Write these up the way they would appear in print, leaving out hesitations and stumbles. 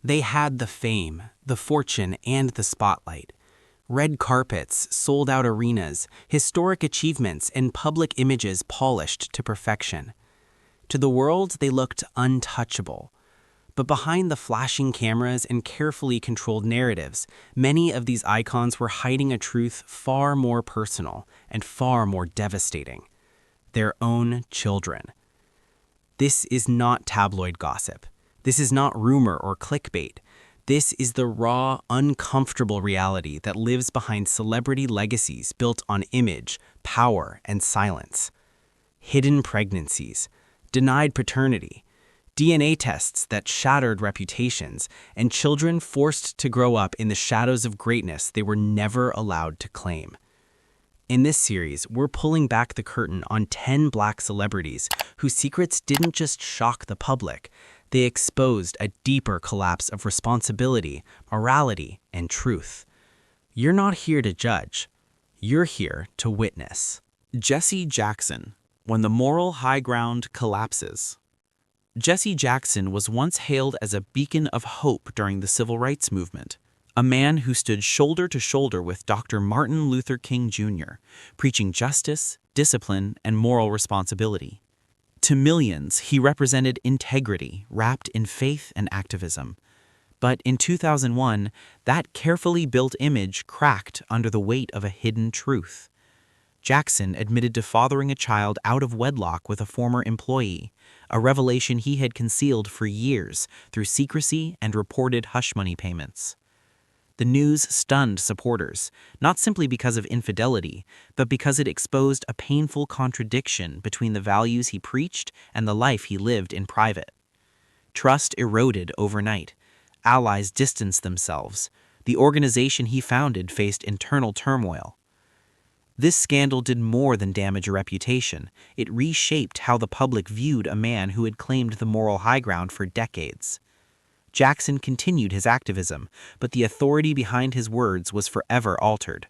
They had the fame, the fortune, and the spotlight. Red carpets, sold-out arenas, historic achievements, and public images polished to perfection. To the world, they looked untouchable. But behind the flashing cameras and carefully controlled narratives, many of these icons were hiding a truth far more personal and far more devastating: their own children. This is not tabloid gossip. This is not rumor or clickbait. This is the raw, uncomfortable reality that lives behind celebrity legacies built on image, power, and silence. Hidden pregnancies, denied paternity, DNA tests that shattered reputations, and children forced to grow up in the shadows of greatness they were never allowed to claim. In this series, we're pulling back the curtain on 10 Black celebrities whose secrets didn't just shock the public, they exposed a deeper collapse of responsibility, morality, and truth. You're not here to judge. You're here to witness. Jesse Jackson, when the moral high ground collapses. Jesse Jackson was once hailed as a beacon of hope during the Civil Rights Movement, a man who stood shoulder to shoulder with Dr. Martin Luther King Jr., preaching justice, discipline, and moral responsibility. To millions, he represented integrity wrapped in faith and activism. But in 2001, that carefully built image cracked under the weight of a hidden truth. Jackson admitted to fathering a child out of wedlock with a former employee, a revelation he had concealed for years through secrecy and reported hush money payments. The news stunned supporters, not simply because of infidelity, but because it exposed a painful contradiction between the values he preached and the life he lived in private. Trust eroded overnight. Allies distanced themselves. The organization he founded faced internal turmoil. This scandal did more than damage a reputation. It reshaped how the public viewed a man who had claimed the moral high ground for decades. Jackson continued his activism, but the authority behind his words was forever altered.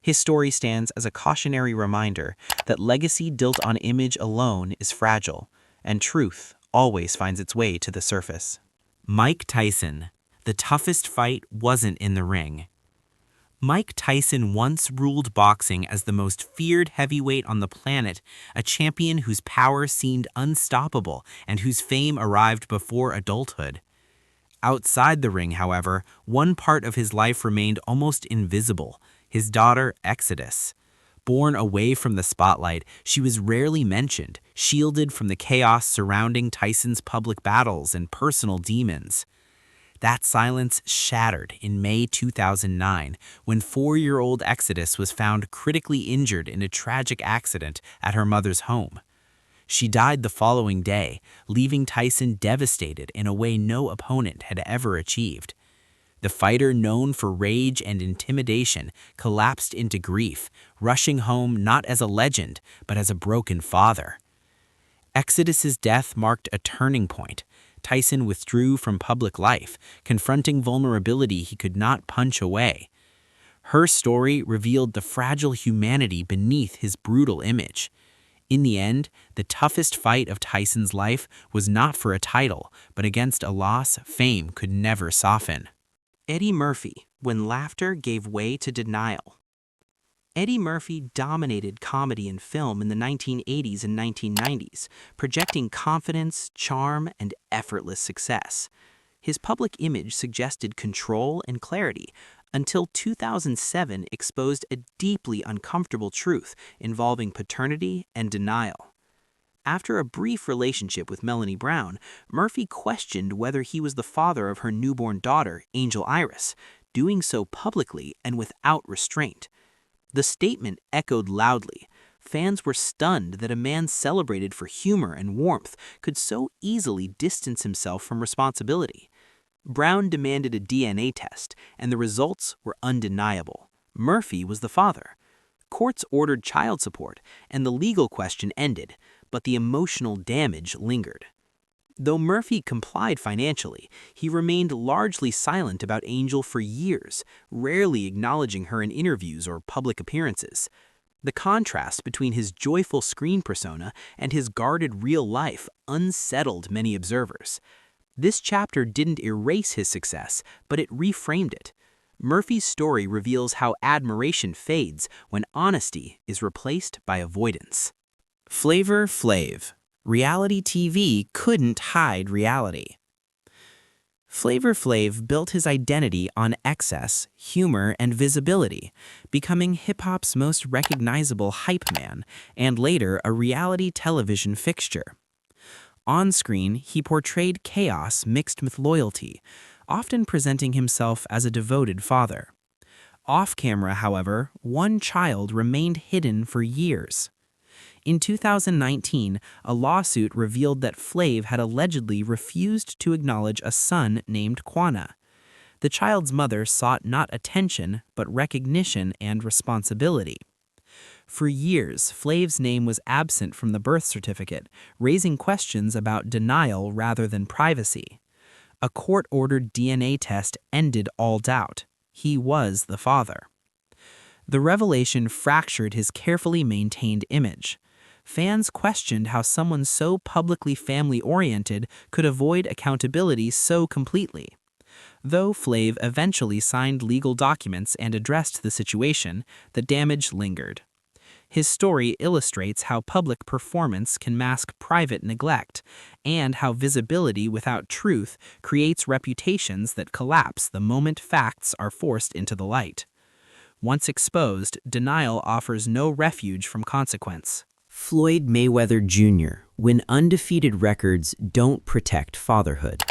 His story stands as a cautionary reminder that legacy built on image alone is fragile, and truth always finds its way to the surface. Mike Tyson. The toughest fight wasn't in the ring. Mike Tyson once ruled boxing as the most feared heavyweight on the planet, a champion whose power seemed unstoppable and whose fame arrived before adulthood. Outside the ring, however, one part of his life remained almost invisible: his daughter, Exodus. Born away from the spotlight, she was rarely mentioned, shielded from the chaos surrounding Tyson's public battles and personal demons. That silence shattered in May 2009 when 4-year-old Exodus was found critically injured in a tragic accident at her mother's home. She died the following day, leaving Tyson devastated in a way no opponent had ever achieved. The fighter, known for rage and intimidation, collapsed into grief, rushing home not as a legend, but as a broken father. Exodus's death marked a turning point. Tyson withdrew from public life, confronting vulnerability he could not punch away. Her story revealed the fragile humanity beneath his brutal image. In the end, the toughest fight of Tyson's life was not for a title, but against a loss fame could never soften. Eddie Murphy, when laughter gave way to denial. Eddie Murphy dominated comedy and film in the 1980s and 1990s, projecting confidence, charm, and effortless success. His public image suggested control and clarity, until 2007 exposed a deeply uncomfortable truth involving paternity and denial. After a brief relationship with Melanie Brown, Murphy questioned whether he was the father of her newborn daughter, Angel Iris, doing so publicly and without restraint. The statement echoed loudly. Fans were stunned that a man celebrated for humor and warmth could so easily distance himself from responsibility. Brown demanded a DNA test, and the results were undeniable. Murphy was the father. Courts ordered child support, and the legal question ended, but the emotional damage lingered. Though Murphy complied financially, he remained largely silent about Angel for years, rarely acknowledging her in interviews or public appearances. The contrast between his joyful screen persona and his guarded real life unsettled many observers. This chapter didn't erase his success, but it reframed it. Murphy's story reveals how admiration fades when honesty is replaced by avoidance. Flavor Flav. Reality TV couldn't hide reality. Flavor Flav built his identity on excess, humor, and visibility, becoming hip-hop's most recognizable hype man, and later a reality television fixture. On screen, he portrayed chaos mixed with loyalty, often presenting himself as a devoted father. Off-camera, however, one child remained hidden for years. In 2019, a lawsuit revealed that Flav had allegedly refused to acknowledge a son named Quana. The child's mother sought not attention, but recognition and responsibility. For years, Flav's name was absent from the birth certificate, raising questions about denial rather than privacy. A court-ordered DNA test ended all doubt. He was the father. The revelation fractured his carefully maintained image. Fans questioned how someone so publicly family-oriented could avoid accountability so completely. Though Flav eventually signed legal documents and addressed the situation, the damage lingered. His story illustrates how public performance can mask private neglect, and how visibility without truth creates reputations that collapse the moment facts are forced into the light. Once exposed, denial offers no refuge from consequence. Floyd Mayweather Jr. When undefeated records don't protect fatherhood.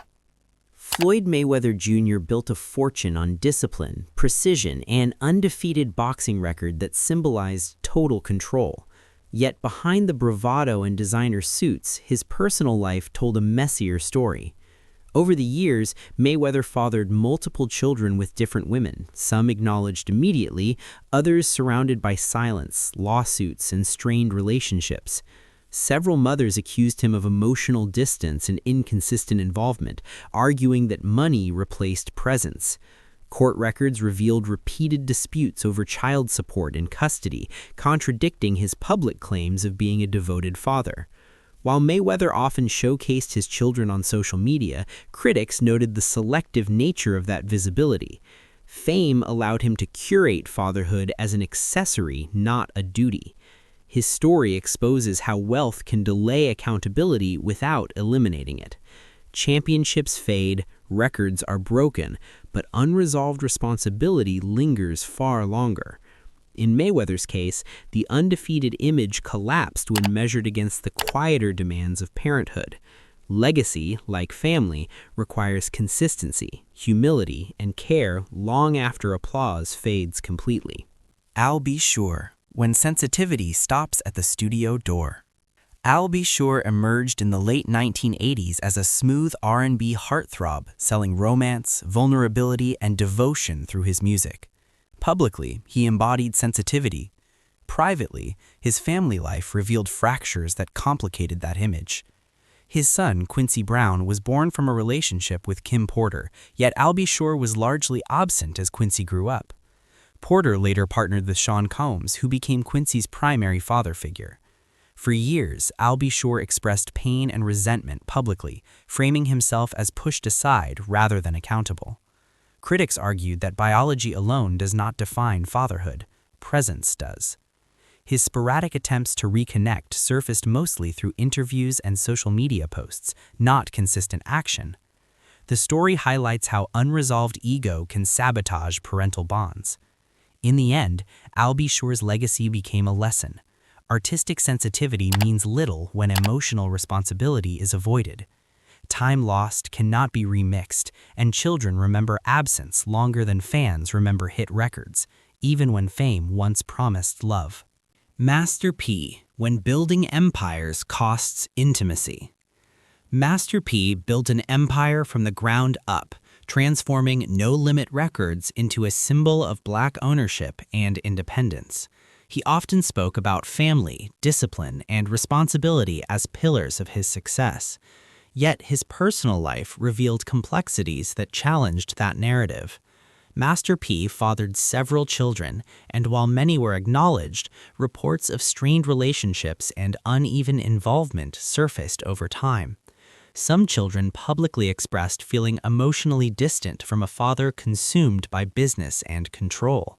Floyd Mayweather Jr. built a fortune on discipline, precision, and undefeated boxing record that symbolized total control. Yet behind the bravado and designer suits, his personal life told a messier story. Over the years, Mayweather fathered multiple children with different women, some acknowledged immediately, others surrounded by silence, lawsuits, and strained relationships. Several mothers accused him of emotional distance and inconsistent involvement, arguing that money replaced presence. Court records revealed repeated disputes over child support and custody, contradicting his public claims of being a devoted father. While Mayweather often showcased his children on social media, critics noted the selective nature of that visibility. Fame allowed him to curate fatherhood as an accessory, not a duty. His story exposes how wealth can delay accountability without eliminating it. Championships fade, records are broken, but unresolved responsibility lingers far longer. In Mayweather's case, the undefeated image collapsed when measured against the quieter demands of parenthood. Legacy, like family, requires consistency, humility, and care long after applause fades completely. I'll be sure, when sensitivity stops at the studio door. I'll Be Sure emerged in the late 1980s as a smooth R&B heartthrob, selling romance, vulnerability, and devotion through his music. Publicly, he embodied sensitivity. Privately, his family life revealed fractures that complicated that image. His son, Quincy Brown, was born from a relationship with Kim Porter, yet I'll Be Sure was largely absent as Quincy grew up. Porter later partnered with Sean Combs, who became Quincy's primary father figure. For years, I'll Be Sure expressed pain and resentment publicly, framing himself as pushed aside rather than accountable. Critics argued that biology alone does not define fatherhood, presence does. His sporadic attempts to reconnect surfaced mostly through interviews and social media posts, not consistent action. The story highlights how unresolved ego can sabotage parental bonds. In the end, I'll Be Sure's legacy became a lesson. Artistic sensitivity means little when emotional responsibility is avoided. Time lost cannot be remixed, and children remember absence longer than fans remember hit records, even when fame once promised love. Master P. When building empires costs intimacy. Master P built an empire from the ground up, transforming No Limit Records into a symbol of Black ownership and independence. He often spoke about family, discipline, and responsibility as pillars of his success. Yet his personal life revealed complexities that challenged that narrative. Master P fathered several children, and while many were acknowledged, reports of strained relationships and uneven involvement surfaced over time. Some children publicly expressed feeling emotionally distant from a father consumed by business and control.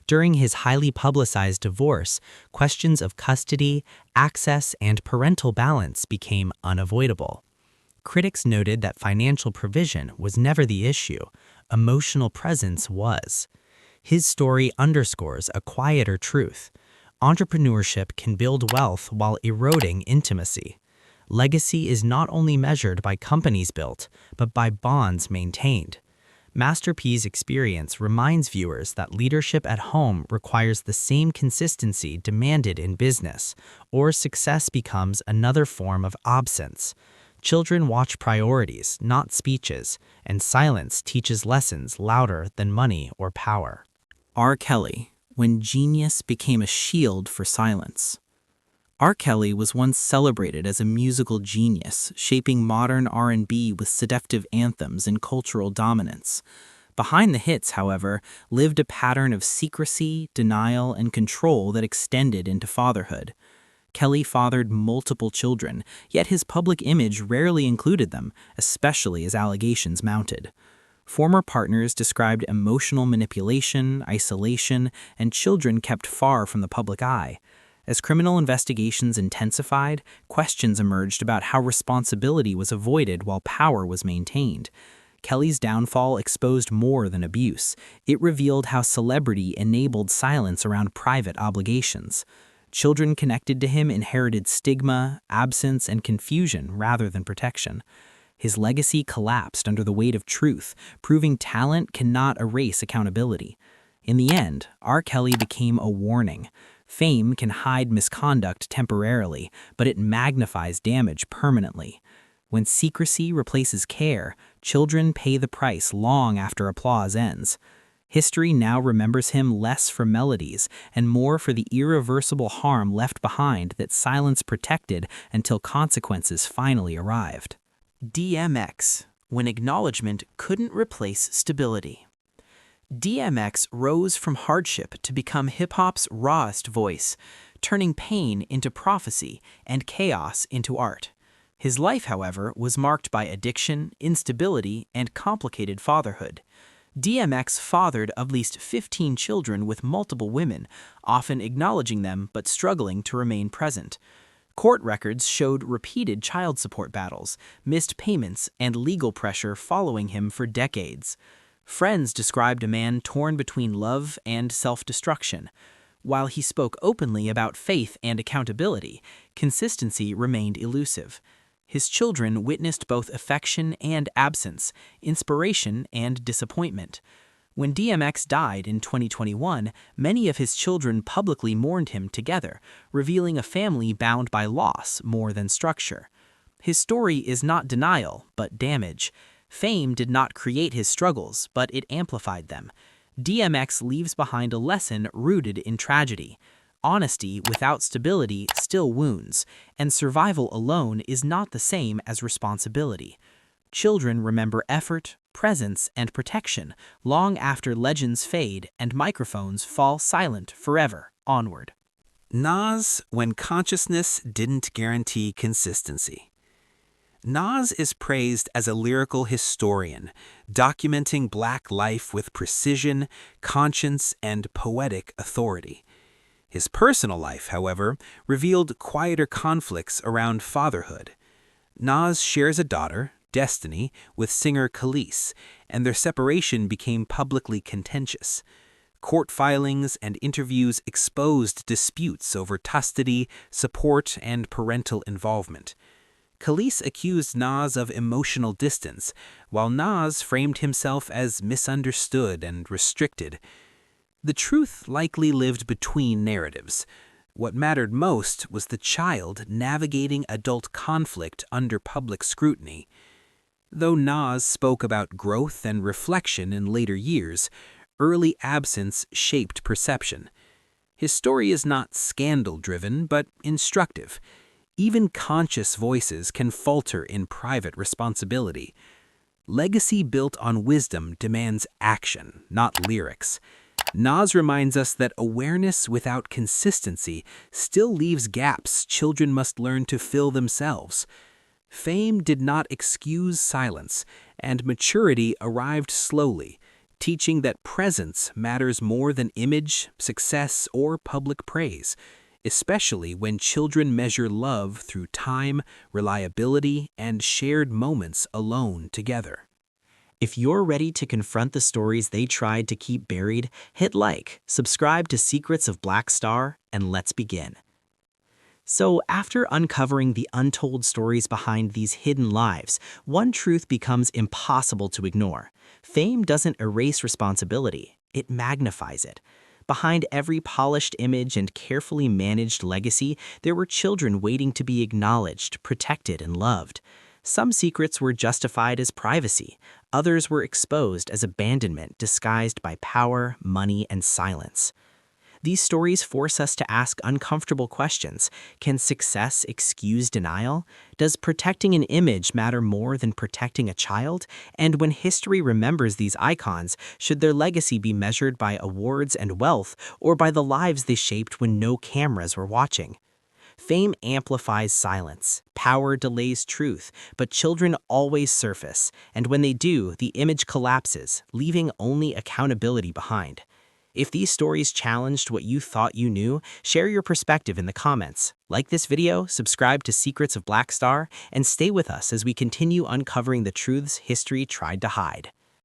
During his highly publicized divorce, questions of custody, access, and parental balance became unavoidable. Critics noted that financial provision was never the issue, emotional presence was. His story underscores a quieter truth. Entrepreneurship can build wealth while eroding intimacy. Legacy is not only measured by companies built, but by bonds maintained. Master P's experience reminds viewers that leadership at home requires the same consistency demanded in business, or success becomes another form of absence. Children watch priorities, not speeches, and silence teaches lessons louder than money or power. R. Kelly, when genius became a shield for silence. R. Kelly was once celebrated as a musical genius, shaping modern R&B with seductive anthems and cultural dominance. Behind the hits, however, lived a pattern of secrecy, denial, and control that extended into fatherhood. Kelly fathered multiple children, yet his public image rarely included them, especially as allegations mounted. Former partners described emotional manipulation, isolation, and children kept far from the public eye. As criminal investigations intensified, questions emerged about how responsibility was avoided while power was maintained. Kelly's downfall exposed more than abuse. It revealed how celebrity enabled silence around private obligations. Children connected to him inherited stigma, absence, and confusion rather than protection. His legacy collapsed under the weight of truth, proving talent cannot erase accountability. In the end, R. Kelly became a warning. Fame can hide misconduct temporarily, but it magnifies damage permanently. When secrecy replaces care, children pay the price long after applause ends. History now remembers him less for melodies and more for the irreversible harm left behind that silence protected until consequences finally arrived. DMX, when acknowledgement couldn't replace stability. DMX rose from hardship to become hip-hop's rawest voice, turning pain into prophecy and chaos into art. His life, however, was marked by addiction, instability, and complicated fatherhood. DMX fathered at least 15 children with multiple women, often acknowledging them but struggling to remain present. Court records showed repeated child support battles, missed payments, and legal pressure following him for decades. Friends described a man torn between love and self-destruction. While he spoke openly about faith and accountability, consistency remained elusive. His children witnessed both affection and absence, inspiration and disappointment. When DMX died in 2021, many of his children publicly mourned him together, revealing a family bound by loss more than structure. His story is not denial, but damage. Fame did not create his struggles, but it amplified them. DMX leaves behind a lesson rooted in tragedy. Honesty without stability still wounds, and survival alone is not the same as responsibility. Children remember effort, presence, and protection long after legends fade and microphones fall silent forever onward. Nas, when consciousness didn't guarantee consistency. Nas is praised as a lyrical historian, documenting Black life with precision, conscience, and poetic authority. His personal life, however, revealed quieter conflicts around fatherhood. Nas shares a daughter, Destiny, with singer Khalees, and their separation became publicly contentious. Court filings and interviews exposed disputes over custody, support, and parental involvement. Khalees accused Nas of emotional distance, while Nas framed himself as misunderstood and restricted. The truth likely lived between narratives. What mattered most was the child navigating adult conflict under public scrutiny. Though Nas spoke about growth and reflection in later years, early absence shaped perception. His story is not scandal-driven, but instructive. Even conscious voices can falter in private responsibility. Legacy built on wisdom demands action, not lyrics. Nas reminds us that awareness without consistency still leaves gaps children must learn to fill themselves. Fame did not excuse silence, and maturity arrived slowly, teaching that presence matters more than image, success, or public praise, especially when children measure love through time, reliability, and shared moments alone together. If you're ready to confront the stories they tried to keep buried, hit like, subscribe to Secrets of Black Star, and let's begin. So, after uncovering the untold stories behind these hidden lives, one truth becomes impossible to ignore. Fame doesn't erase responsibility, it magnifies it. Behind every polished image and carefully managed legacy, there were children waiting to be acknowledged, protected, and loved. Some secrets were justified as privacy, others were exposed as abandonment disguised by power, money, and silence. These stories force us to ask uncomfortable questions. Can success excuse denial? Does protecting an image matter more than protecting a child? And when history remembers these icons, should their legacy be measured by awards and wealth, or by the lives they shaped when no cameras were watching? Fame amplifies silence, power delays truth, but children always surface, and when they do, the image collapses, leaving only accountability behind. If these stories challenged what you thought you knew, share your perspective in the comments. Like this video, subscribe to Secrets of Black Star, and stay with us as we continue uncovering the truths history tried to hide.